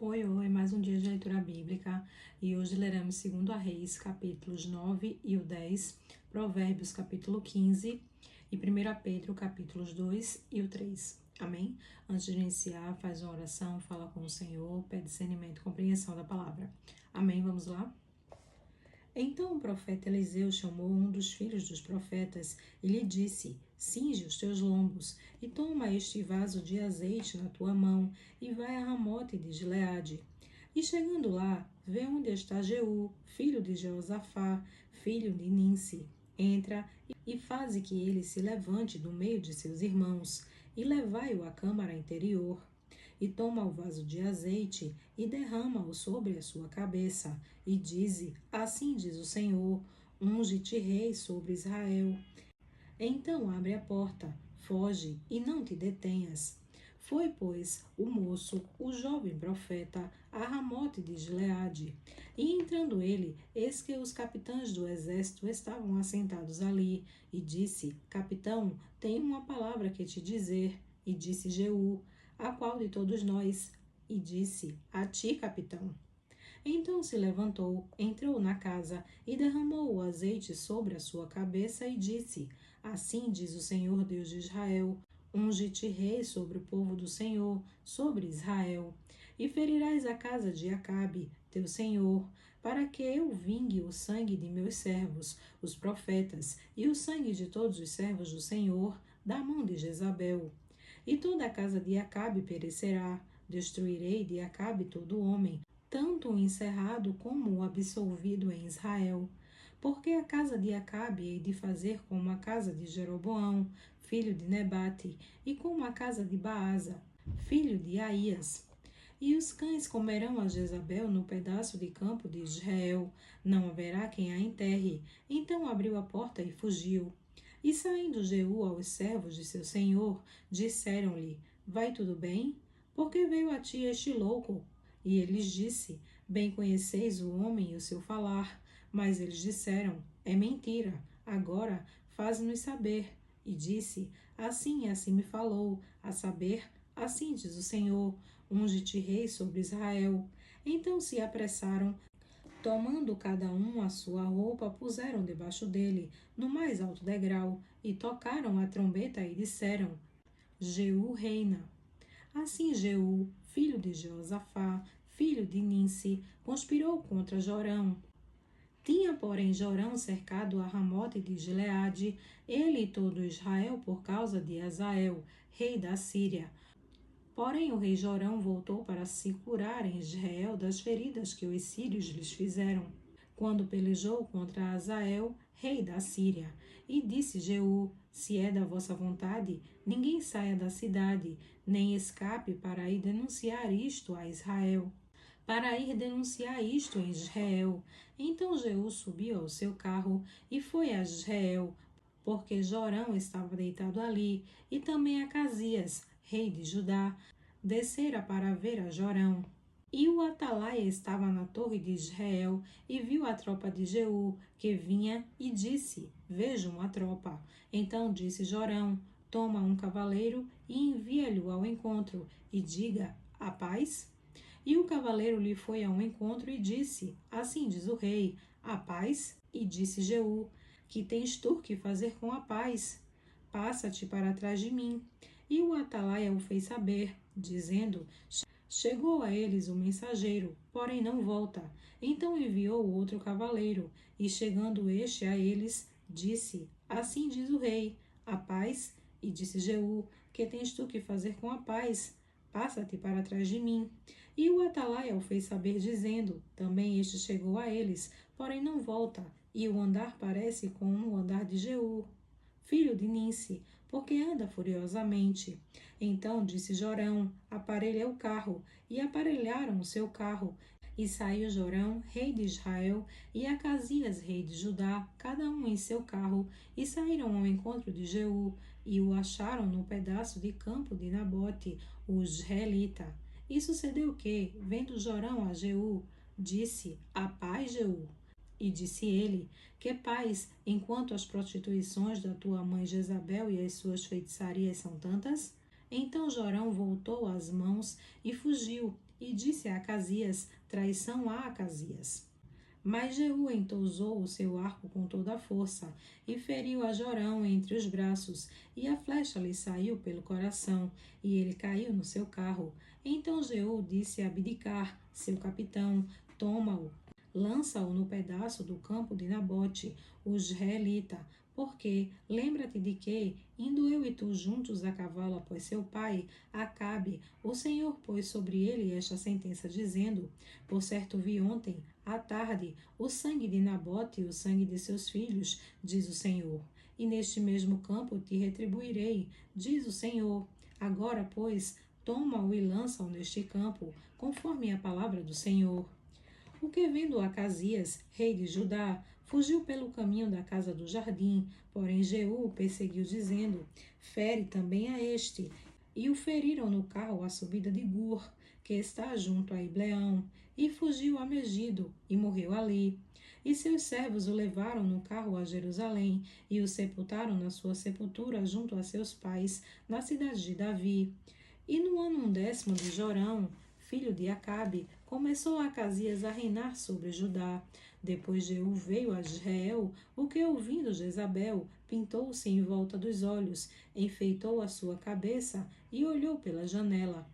Oi, oi, mais um dia de leitura bíblica e hoje leremos 2 Reis, capítulos 9 e o 10, Provérbios, capítulo 15 e 1 Pedro, capítulos 2 e o 3. Amém? Antes de iniciar, faz uma oração, fala com o Senhor, pede discernimento e compreensão da palavra. Amém? Vamos lá? Então o profeta Eliseu chamou um dos filhos dos profetas e lhe disse: Cinge os teus lombos e toma este vaso de azeite na tua mão e vai a Ramote de Gileade. E chegando lá, vê onde está Jeú, filho de Jeosafá, filho de Ninsi. Entra e faze que ele se levante do meio de seus irmãos e levai-o à câmara interior. E toma o vaso de azeite e derrama-o sobre a sua cabeça, e dize: Assim diz o Senhor, unge-te rei sobre Israel. Então abre a porta, foge e não te detenhas. Foi, pois, o moço, o jovem profeta, a Ramote de Gileade. E entrando ele, eis que os capitães do exército estavam assentados ali, e disse: Capitão, tenho uma palavra que te dizer. E disse Jeú: A qual de todos nós? E disse: A ti, capitão. Então se levantou, entrou na casa e derramou o azeite sobre a sua cabeça e disse: Assim diz o Senhor Deus de Israel: Unge-te rei sobre o povo do Senhor, sobre Israel. E ferirás a casa de Acabe, teu senhor, para que eu vingue o sangue de meus servos, os profetas, e o sangue de todos os servos do Senhor, da mão de Jezabel. E toda a casa de Acabe perecerá. Destruirei de Acabe todo homem, tanto o encerrado como o absolvido em Israel. Porque a casa de Acabe hei de fazer como a casa de Jeroboão, filho de Nebate, e como a casa de Baasa, filho de Aías. E os cães comerão a Jezabel no pedaço de campo de Israel, não haverá quem a enterre. Então abriu a porta e fugiu. E saindo Jeú aos servos de seu senhor, disseram-lhe: Vai tudo bem? Por que veio a ti este louco? E ele lhes disse: Bem conheceis o homem e o seu falar. Mas eles disseram: É mentira. Agora faz-nos saber. E disse: Assim e assim me falou, a saber, assim diz o Senhor: Unge-te rei sobre Israel. Então se apressaram, tomando cada um a sua roupa, puseram debaixo dele, no mais alto degrau, e tocaram a trombeta e disseram: Jeú reina. Assim Jeú, filho de Jeosafá, filho de Ninsi, conspirou contra Jorão. Tinha, porém, Jorão cercado a Ramote de Gileade, ele e todo Israel, por causa de Hazael, rei da Síria. Porém, o rei Jorão voltou para se curar em Israel das feridas que os sírios lhes fizeram, quando pelejou contra Hazael, rei da Síria. E disse Jeú: Se é da vossa vontade, ninguém saia da cidade, nem escape para ir denunciar isto a Israel. Para ir denunciar isto em Israel. Então Jeú subiu ao seu carro e foi a Israel, porque Jorão estava deitado ali, e também Acasias, rei de Judá, descera para ver a Jorão. E o atalaia estava na torre de Israel e viu a tropa de Jeú, que vinha, e disse: Vejo uma tropa. Então disse Jorão: Toma um cavaleiro e envia-lhe ao encontro, e diga: A paz? E o cavaleiro lhe foi ao encontro e disse: Assim diz o rei: A paz? E disse Jeú: Que tens tu que fazer com a paz? Passa-te para trás de mim. E o atalaia o fez saber, dizendo: Chegou a eles o mensageiro, porém não volta. Então enviou outro cavaleiro, e chegando este a eles, disse: Assim diz o rei: A paz? E disse Jeú: Que tens tu que fazer com a paz? Passa-te para trás de mim. E o atalaia o fez saber, dizendo: Também este chegou a eles, porém não volta. E o andar parece com o andar de Jeú, filho de Ninsi, porque anda furiosamente. Então disse Jorão: Aparelha o carro. E aparelharam o seu carro. E saiu Jorão, rei de Israel, e Acasias, rei de Judá, cada um em seu carro, e saíram ao encontro de Jeú, e o acharam no pedaço de campo de Nabote, o israelita. E sucedeu que, vendo Jorão a Jeú, disse: A paz, Jeú. E disse ele: Que paz, enquanto as prostituições da tua mãe Jezabel e as suas feitiçarias são tantas? Então Jorão voltou as mãos e fugiu, e disse a Acasias: traição a Acasias. Mas Jeú entousou o seu arco com toda a força, e feriu a Jorão entre os braços, e a flecha lhe saiu pelo coração, e ele caiu no seu carro. Então Jeú disse a Abdicar, seu capitão: toma-o, lança-o no pedaço do campo de Nabote, o israelita, porque lembra-te de que, indo eu e tu juntos a cavalo após seu pai, Acabe, o Senhor pôs sobre ele esta sentença, dizendo: por certo vi ontem, à tarde, o sangue de Nabote e o sangue de seus filhos, diz o Senhor. E neste mesmo campo te retribuirei, diz o Senhor. Agora, pois, toma-o e lança-o neste campo, conforme a palavra do Senhor. O que vendo Acasias, rei de Judá, fugiu pelo caminho da casa do jardim, porém Jeú o perseguiu, dizendo: fere também a este. E o feriram no carro à subida de Gur, que está junto a Ibleão, e fugiu a Megido, e morreu ali. E seus servos o levaram no carro a Jerusalém, e o sepultaram na sua sepultura junto a seus pais, na cidade de Davi. E no ano 10º de Jorão, filho de Acabe, começou Acasias a reinar sobre Judá. Depois Jeú veio a Israel, o que, ouvindo Jezabel, pintou-se em volta dos olhos, enfeitou a sua cabeça e olhou pela janela.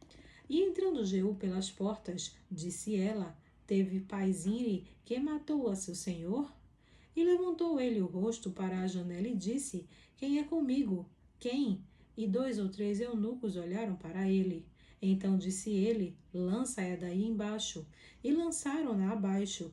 E entrando Jeú pelas portas, disse ela: teve paz Ire, que matou a seu senhor? E levantou ele o rosto para a janela e disse: quem é comigo? Quem? E 2 ou 3 eunucos olharam para ele. Então disse ele: lança-a daí embaixo. E lançaram-na abaixo,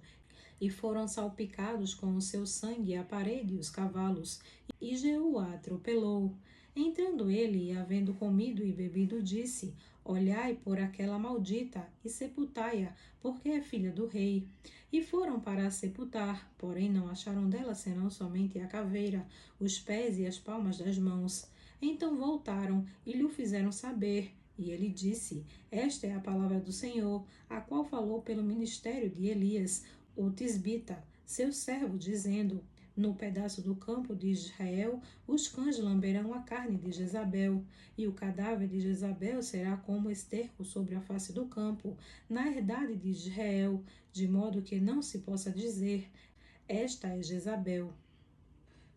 e foram salpicados com o seu sangue a parede e os cavalos. E Jeú a atropelou. Entrando ele, e havendo comido e bebido, disse: olhai por aquela maldita, e sepultai-a, porque é filha do rei. E foram para a sepultar, porém não acharam dela senão somente a caveira, os pés e as palmas das mãos. Então voltaram e lhe o fizeram saber. E ele disse: esta é a palavra do Senhor, a qual falou pelo ministério de Elias, o tisbita, seu servo, dizendo: no pedaço do campo de Israel, os cães lamberão a carne de Jezabel, e o cadáver de Jezabel será como esterco sobre a face do campo, na herdade de Israel, de modo que não se possa dizer: esta é Jezabel.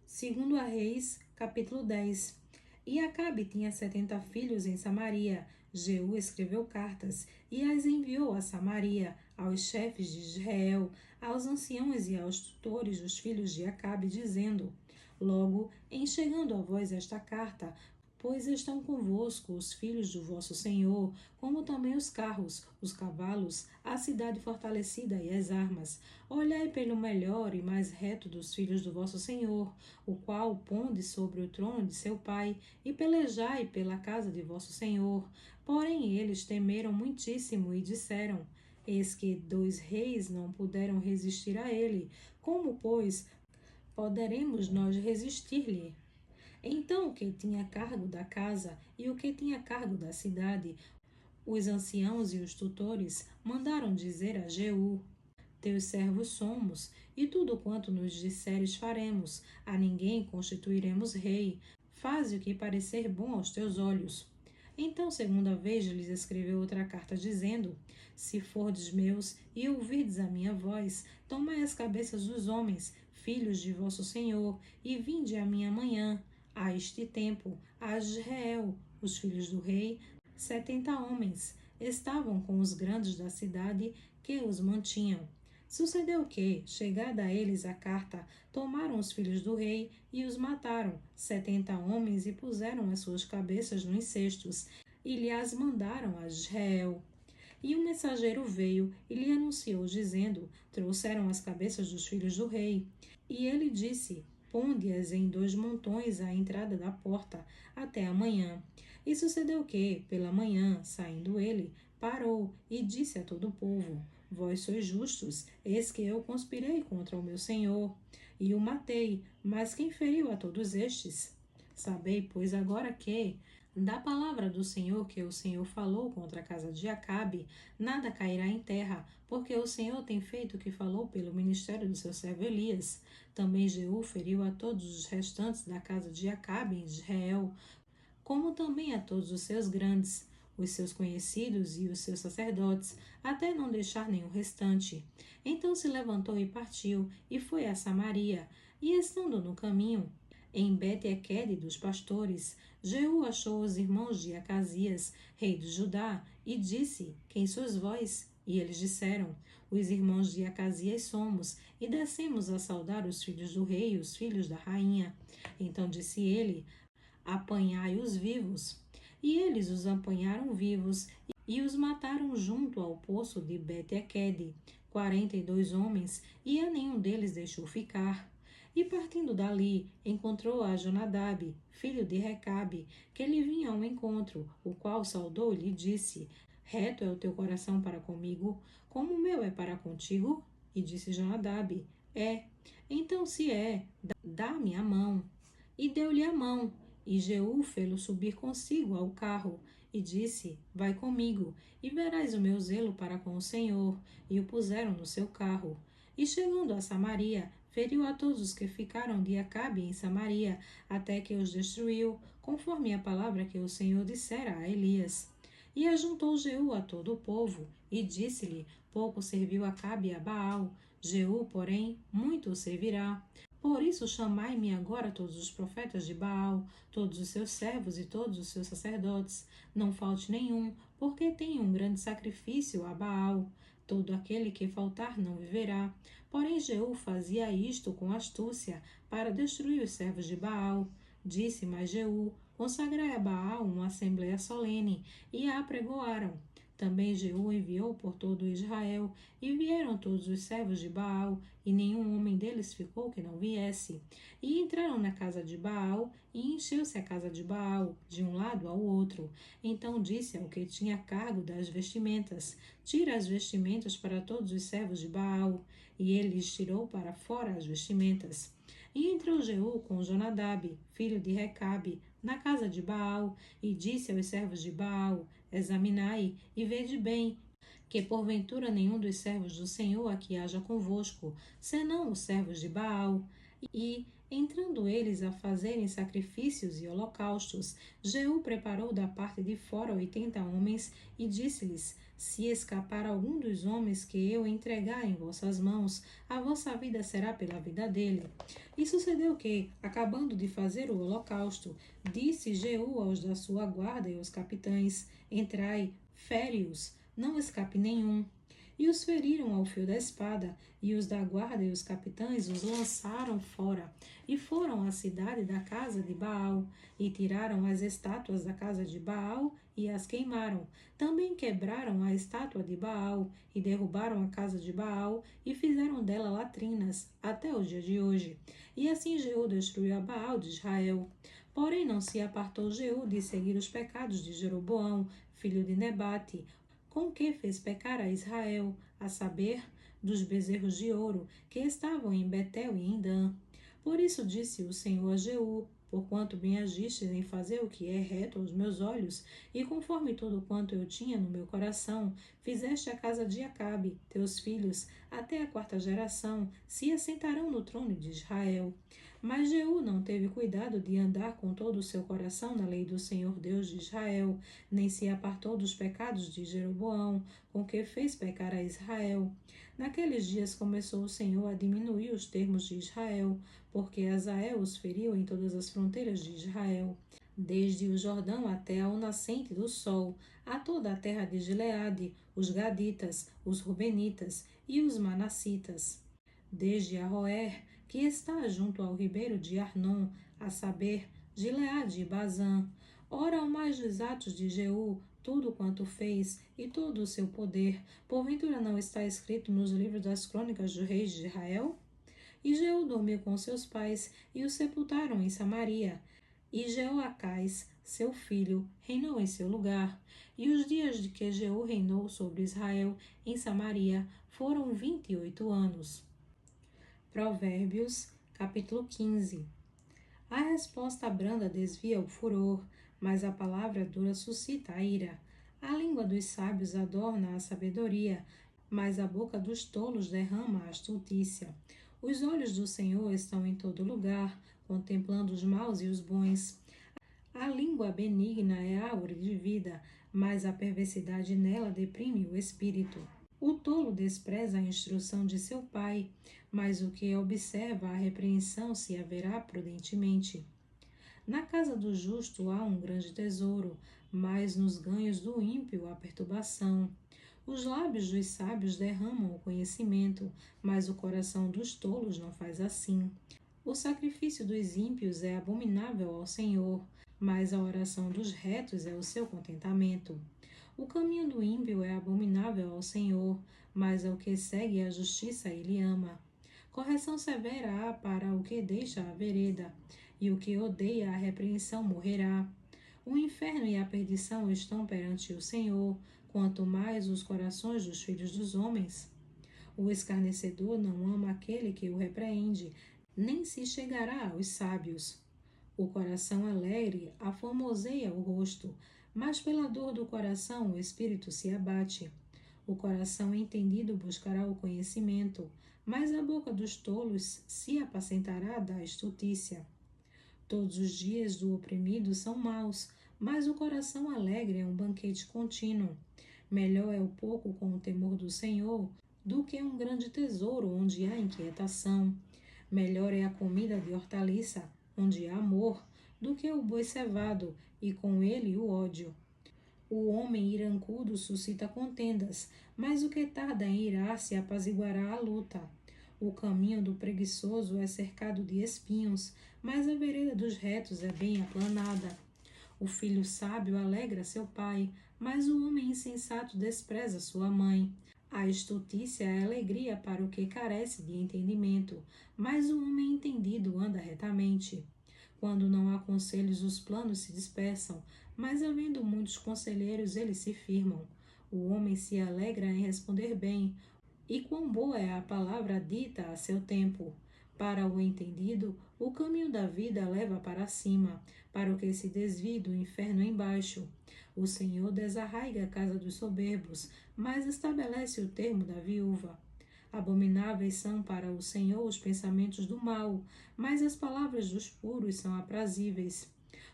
Segundo a Reis, capítulo 10. E Acabe tinha 70 filhos em Samaria. Jeú escreveu cartas e as enviou a Samaria, aos chefes de Israel, aos anciãos e aos tutores dos filhos de Acabe, dizendo: logo, em chegando a vós esta carta, pois estão convosco os filhos do vosso Senhor, como também os carros, os cavalos, a cidade fortalecida e as armas. Olhai pelo melhor e mais reto dos filhos do vosso Senhor, o qual ponde sobre o trono de seu pai, e pelejai pela casa de vosso Senhor. Porém eles temeram muitíssimo e disseram: eis que 2 reis não puderam resistir a ele. Como, pois, poderemos nós resistir-lhe? Então o que tinha cargo da casa e o que tinha cargo da cidade, os anciãos e os tutores, mandaram dizer a Jeú: teus servos somos, e tudo quanto nos disseres faremos, a ninguém constituiremos rei. Faze o que parecer bom aos teus olhos. Então, segunda vez, lhes escreveu outra carta, dizendo: se fordes meus e ouvirdes a minha voz, tomai as cabeças dos homens, filhos de vosso Senhor, e vinde a mim amanhã. A este tempo, a Israel, os filhos do rei, 70 homens, estavam com os grandes da cidade que os mantinham. Sucedeu que, chegada a eles a carta, tomaram os filhos do rei e os mataram, 70 homens, e puseram as suas cabeças nos cestos, e lhe as mandaram a Israel. E um mensageiro veio e lhe anunciou, dizendo: trouxeram as cabeças dos filhos do rei. E ele disse: ponde-as em 2 montões à entrada da porta, até amanhã. E sucedeu que, pela manhã, saindo ele, parou e disse a todo o povo: vós sois justos, eis que eu conspirei contra o meu senhor, e o matei, mas quem feriu a todos estes? Sabei, pois, agora que, da palavra do Senhor que o Senhor falou contra a casa de Acabe, nada cairá em terra, porque o Senhor tem feito o que falou pelo ministério do seu servo Elias. Também Jeú feriu a todos os restantes da casa de Acabe em Israel, como também a todos os seus grandes, os seus conhecidos e os seus sacerdotes, até não deixar nenhum restante. Então se levantou e partiu, e foi a Samaria, e estando no caminho, em Bet-Equede dos pastores, Jeú achou os irmãos de Acasias, rei de Judá, e disse: Quem sois vós? E eles disseram: Os irmãos de Acasias somos, e descemos a saudar os filhos do rei e os filhos da rainha. Então disse ele: Apanhai-os vivos. E eles os apanharam vivos e os mataram junto ao poço de Bet-Equede, 42 homens, e a nenhum deles deixou ficar. E partindo dali, encontrou a Jonadab, filho de Recabe, que lhe vinha ao encontro, o qual saudou e lhe disse: Reto é o teu coração para comigo, como o meu é para contigo? E disse Jonadab: É. Então, se é, dá-me a mão. E deu-lhe a mão. E Jeú fê-lo subir consigo ao carro, e disse: Vai comigo, e verás o meu zelo para com o Senhor. E o puseram no seu carro. E chegando a Samaria, feriu a todos os que ficaram de Acabe em Samaria, até que os destruiu, conforme a palavra que o Senhor dissera a Elias. E ajuntou Jeú a todo o povo, e disse-lhe: Pouco serviu Acabe a Baal, Jeú, porém, muito o servirá. Por isso chamai-me agora todos os profetas de Baal, todos os seus servos e todos os seus sacerdotes. Não falte nenhum, porque tenho um grande sacrifício a Baal. Todo aquele que faltar não viverá. Porém Jeú fazia isto com astúcia, para destruir os servos de Baal. Disse mais Jeú: Consagrai a Baal uma assembleia solene, e a apregoaram. Também Jeú enviou por todo Israel, e vieram todos os servos de Baal, e nenhum homem deles ficou que não viesse. E entraram na casa de Baal, e encheu-se a casa de Baal, de um lado ao outro. Então disse ao que tinha cargo das vestimentas: Tira as vestimentas para todos os servos de Baal. E ele lhes tirou para fora as vestimentas. E entrou Jeú com Jonadab, filho de Recabe, na casa de Baal, e disse aos servos de Baal: Examinai e vede bem, que porventura nenhum dos servos do Senhor aqui haja convosco, senão os servos de Baal. E, entrando eles a fazerem sacrifícios e holocaustos, Jeú preparou da parte de fora 80 homens e disse-lhes: Se escapar algum dos homens que eu entregar em vossas mãos, a vossa vida será pela vida dele. E sucedeu que, acabando de fazer o holocausto, disse Jeú aos da sua guarda e aos capitães: Entrai, fere-os, não escape nenhum. E os feriram ao fio da espada, e os da guarda e os capitães os lançaram fora, e foram à cidade da casa de Baal, e tiraram as estátuas da casa de Baal, e as queimaram. Também quebraram a estátua de Baal, e derrubaram a casa de Baal, e fizeram dela latrinas, até o dia de hoje. E assim Jeú destruiu a Baal de Israel. Porém não se apartou Jeú de seguir os pecados de Jeroboão, filho de Nebate, com que fez pecar a Israel, a saber, dos bezerros de ouro que estavam em Betel e em Dan. Por isso disse o Senhor a Jeú: Porquanto bem agistes em fazer o que é reto aos meus olhos, e conforme tudo quanto eu tinha no meu coração, fizeste a casa de Acabe, teus filhos, até a 4ª geração, se assentarão no trono de Israel. Mas Jeú não teve cuidado de andar com todo o seu coração na lei do Senhor Deus de Israel, nem se apartou dos pecados de Jeroboão, com que fez pecar a Israel. Naqueles dias começou o Senhor a diminuir os termos de Israel, porque Azael os feriu em todas as fronteiras de Israel, desde o Jordão até ao nascente do sol, a toda a terra de Gileade, os Gaditas, os Rubenitas e os Manassitas, desde Aroer, que está junto ao ribeiro de Arnon, a saber, Gileade e Bazã. Ora, ao mais dos atos de Jeú, tudo quanto fez e todo o seu poder, porventura não está escrito nos livros das crônicas dos reis de Israel? E Jeú dormiu com seus pais e o sepultaram em Samaria. E Jeoacás, seu filho, reinou em seu lugar. E os dias de que Jeú reinou sobre Israel em Samaria foram 28 anos. Provérbios, capítulo 15. A resposta branda desvia o furor, mas a palavra dura suscita a ira. A língua dos sábios adorna a sabedoria, mas a boca dos tolos derrama a astutícia. Os olhos do Senhor estão em todo lugar, contemplando os maus e os bons. A língua benigna é árvore de vida, mas a perversidade nela deprime o espírito. O tolo despreza a instrução de seu pai, mas o que observa a repreensão se haverá prudentemente. Na casa do justo há um grande tesouro, mas nos ganhos do ímpio há perturbação. Os lábios dos sábios derramam o conhecimento, mas o coração dos tolos não faz assim. O sacrifício dos ímpios é abominável ao Senhor, mas a oração dos retos é o seu contentamento. O caminho do ímpio é abominável ao Senhor, mas ao que segue a justiça ele ama. Correção severa há para o que deixa a vereda, e o que odeia a repreensão morrerá. O inferno e a perdição estão perante o Senhor, quanto mais os corações dos filhos dos homens. O escarnecedor não ama aquele que o repreende, nem se chegará aos sábios. O coração alegre aformoseia o rosto, mas pela dor do coração o espírito se abate. O coração entendido buscará o conhecimento, mas a boca dos tolos se apacentará da estultícia. Todos os dias do oprimido são maus, mas o coração alegre é um banquete contínuo. Melhor é o pouco com o temor do Senhor do que um grande tesouro onde há inquietação. Melhor é a comida de hortaliça, onde há amor, do que o boi cevado, e com ele o ódio. O homem irancudo suscita contendas, mas o que tarda em irar-se apaziguará a luta. O caminho do preguiçoso é cercado de espinhos, mas a vereda dos retos é bem aplanada. O filho sábio alegra seu pai, mas o homem insensato despreza sua mãe. A estultícia é alegria para o que carece de entendimento, mas o homem entendido anda retamente. Quando não há conselhos, os planos se dispersam, mas havendo muitos conselheiros, eles se firmam. O homem se alegra em responder bem, e quão boa é a palavra dita a seu tempo. Para o entendido, o caminho da vida leva para cima, para o que se desvia do inferno embaixo. O Senhor desarraiga a casa dos soberbos, mas estabelece o termo da viúva. Abomináveis são para o Senhor os pensamentos do mal, mas as palavras dos puros são aprazíveis.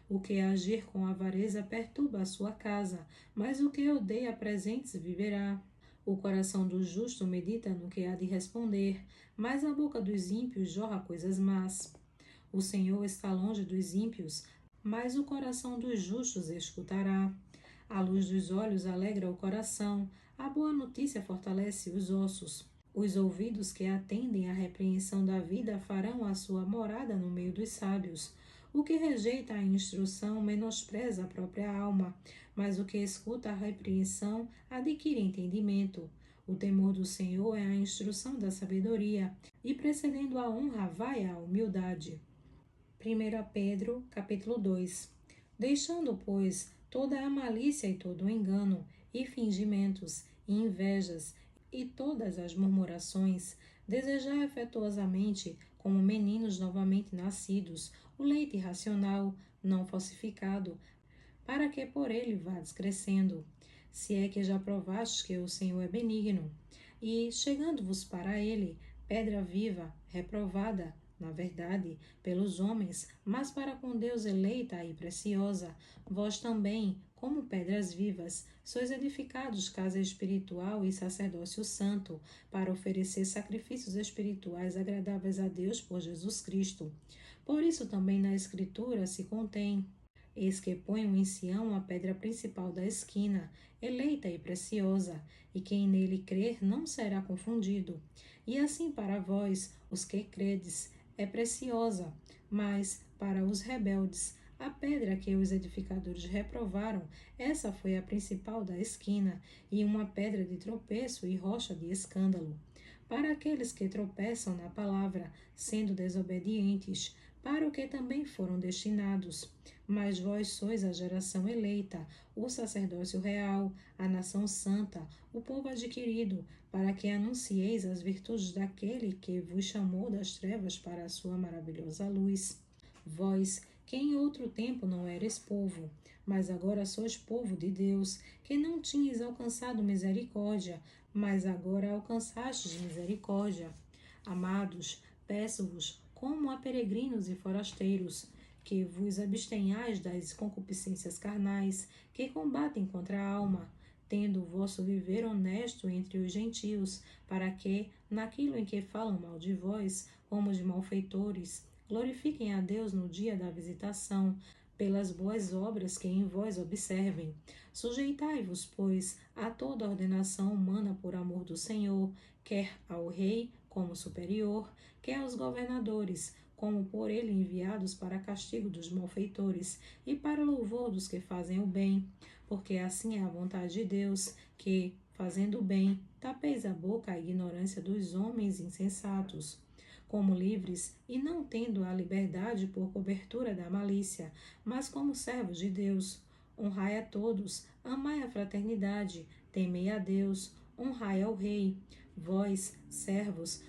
O que agir com avareza perturba a sua casa, mas o que odeia presentes viverá. O coração do justo medita no que há de responder, mas a boca dos ímpios jorra coisas más. O Senhor está longe dos ímpios, mas o coração dos justos escutará. A luz dos olhos alegra o coração, a boa notícia fortalece os ossos. Os ouvidos que atendem à repreensão da vida farão a sua morada no meio dos sábios. O que rejeita a instrução menospreza a própria alma, mas o que escuta a repreensão adquire entendimento. O temor do Senhor é a instrução da sabedoria, e precedendo a honra vai a humildade. 1 Pedro, capítulo 2. Deixando, pois, toda a malícia e todo o engano, e fingimentos, e invejas, e todas as murmurações, desejai afetuosamente, como meninos novamente nascidos, o leite racional, não falsificado, para que por ele vades crescendo, se é que já provastes que o Senhor é benigno. E, chegando-vos para ele, pedra viva, reprovada, na verdade, pelos homens, mas para com Deus eleita e preciosa, vós também, como pedras vivas, sois edificados casa espiritual e sacerdócio santo, para oferecer sacrifícios espirituais agradáveis a Deus por Jesus Cristo. Por isso também na Escritura se contém: eis que ponho em Sião a pedra principal da esquina, eleita e preciosa, e quem nele crer não será confundido. E assim para vós, os que credes, é preciosa, mas para os rebeldes, a pedra que os edificadores reprovaram, essa foi a principal da esquina, e uma pedra de tropeço e rocha de escândalo. Para aqueles que tropeçam na palavra, sendo desobedientes, para o que também foram destinados. Mas vós sois a geração eleita, o sacerdócio real, a nação santa, o povo adquirido, para que anuncieis as virtudes daquele que vos chamou das trevas para a sua maravilhosa luz. Vós, que em outro tempo não eres povo, mas agora sois povo de Deus, que não tinhas alcançado misericórdia, mas agora alcançastes misericórdia. Amados, peço-vos, como a peregrinos e forasteiros, que vos abstenhais das concupiscências carnais, que combatem contra a alma, tendo o vosso viver honesto entre os gentios, para que, naquilo em que falam mal de vós, como de malfeitores, glorifiquem a Deus no dia da visitação, pelas boas obras que em vós observem. Sujeitai-vos, pois, a toda ordenação humana por amor do Senhor, quer ao rei como superior, quer aos governadores, como por ele enviados para castigo dos malfeitores e para louvor dos que fazem o bem, porque assim é a vontade de Deus, que, fazendo o bem, tapeis a boca à ignorância dos homens insensatos, como livres e não tendo a liberdade por cobertura da malícia, mas como servos de Deus. Honrai a todos, amai a fraternidade, temei a Deus, honrai ao Rei. Vós, servos,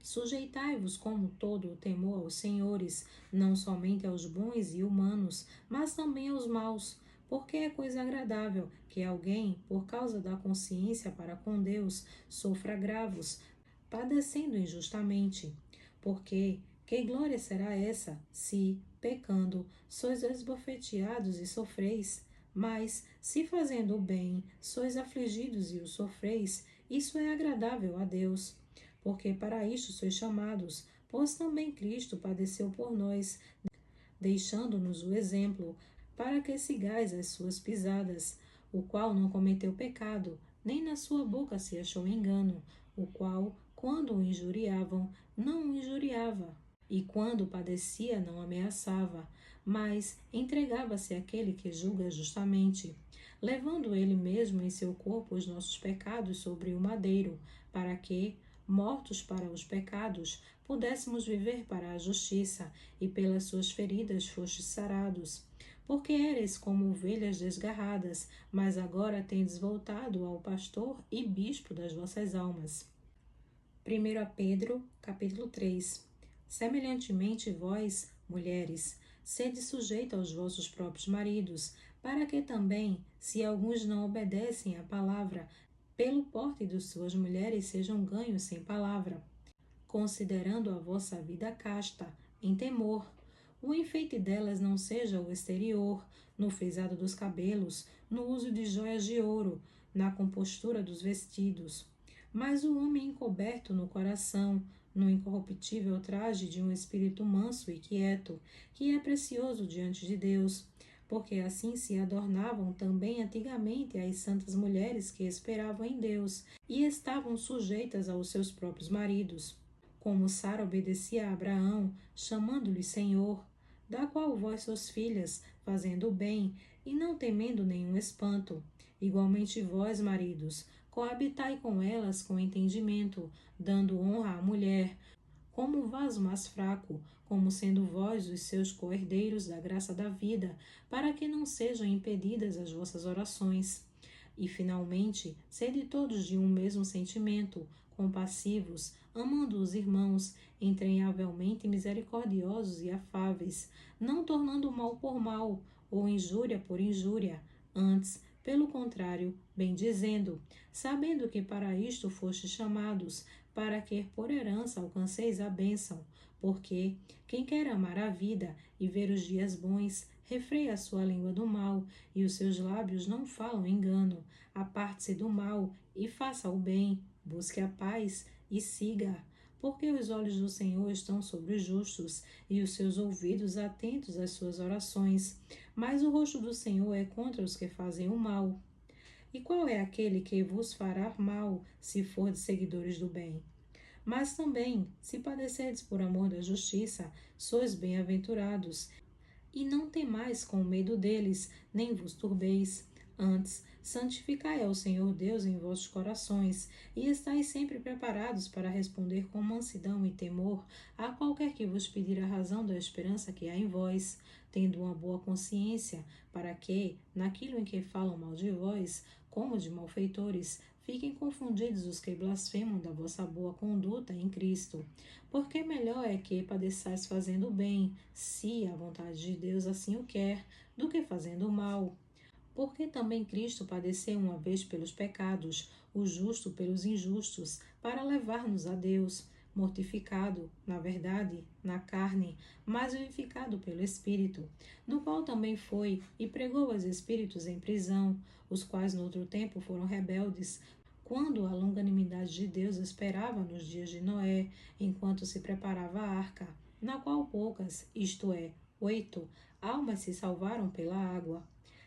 sujeitai-vos como todo o temor aos senhores, não somente aos bons e humanos, mas também aos maus, porque é coisa agradável que alguém, por causa da consciência para com Deus, sofra agravos, padecendo injustamente. Porque que glória será essa, se, pecando, sois esbofeteados e sofreis? Mas, se fazendo o bem, sois afligidos e o sofreis, isso é agradável a Deus. Porque para isto sois chamados, pois também Cristo padeceu por nós, deixando-nos o exemplo, para que sigais as suas pisadas, o qual não cometeu pecado, nem na sua boca se achou engano, o qual, quando o injuriavam, não o injuriava, e quando padecia não ameaçava, mas entregava-se àquele que julga justamente, levando ele mesmo em seu corpo os nossos pecados sobre o madeiro, para que, mortos para os pecados, pudéssemos viver para a justiça, e pelas suas feridas fostes sarados. Porque eres como ovelhas desgarradas, mas agora tendes voltado ao pastor e bispo das vossas almas. 1 Pedro, capítulo 3. Semelhantemente vós, mulheres, sede sujeita aos vossos próprios maridos, para que também, se alguns não obedecem à palavra, pelo porte de suas mulheres sejam ganhos sem palavra, considerando a vossa vida casta, em temor. O enfeite delas não seja o exterior, no frisado dos cabelos, no uso de joias de ouro, na compostura dos vestidos, mas o homem encoberto no coração, no incorruptível traje de um espírito manso e quieto, que é precioso diante de Deus, porque assim se adornavam também antigamente as santas mulheres que esperavam em Deus e estavam sujeitas aos seus próprios maridos, como Sara obedecia a Abraão, chamando-lhe Senhor, da qual vós sois filhas, fazendo o bem e não temendo nenhum espanto. Igualmente vós, maridos, coabitai com elas com entendimento, dando honra à mulher, como o vaso mais fraco, como sendo vós os seus co-herdeiros da graça da vida, para que não sejam impedidas as vossas orações. E, finalmente, sede todos de um mesmo sentimento, compassivos, amando os irmãos, entranhavelmente misericordiosos e afáveis, não tornando mal por mal, ou injúria por injúria, antes, pelo contrário, bendizendo, sabendo que para isto fostes chamados, para que por herança alcanceis a bênção, porque quem quer amar a vida e ver os dias bons, refreia a sua língua do mal, e os seus lábios não falam engano. Aparte-se do mal e faça o bem, busque a paz e siga. Porque os olhos do Senhor estão sobre os justos, e os seus ouvidos atentos às suas orações. Mas o rosto do Senhor é contra os que fazem o mal. E qual é aquele que vos fará mal, se fordes seguidores do bem? Mas também, se padecerdes por amor da justiça, sois bem-aventurados, e não temais com medo deles, nem vos turbeis. Antes, santificai ao Senhor Deus em vossos corações, e estais sempre preparados para responder com mansidão e temor a qualquer que vos pedir a razão da esperança que há em vós, tendo uma boa consciência, para que, naquilo em que falam mal de vós, como de malfeitores, fiquem confundidos os que blasfemam da vossa boa conduta em Cristo. Porque melhor é que padeçais fazendo o bem, se a vontade de Deus assim o quer, do que fazendo o mal. Porque também Cristo padeceu uma vez pelos pecados, o justo pelos injustos, para levar-nos a Deus, mortificado, na verdade, na carne, mas vivificado pelo Espírito, no qual também foi e pregou aos espíritos em prisão, os quais no outro tempo foram rebeldes, quando a longanimidade de Deus esperava nos dias de Noé, enquanto se preparava a arca, na qual poucas, isto é, 8, almas se salvaram pela água,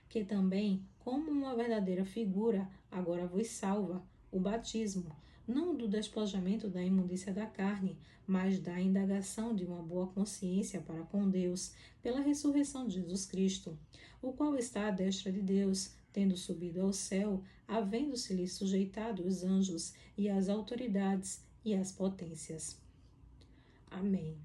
que também, como uma verdadeira figura, agora vos salva, o batismo, não do despojamento da imundícia da carne, mas da indagação de uma boa consciência para com Deus, pela ressurreição de Jesus Cristo, o qual está à destra de Deus, tendo subido ao céu, havendo-se-lhe sujeitado os anjos e as autoridades e as potências. Amém.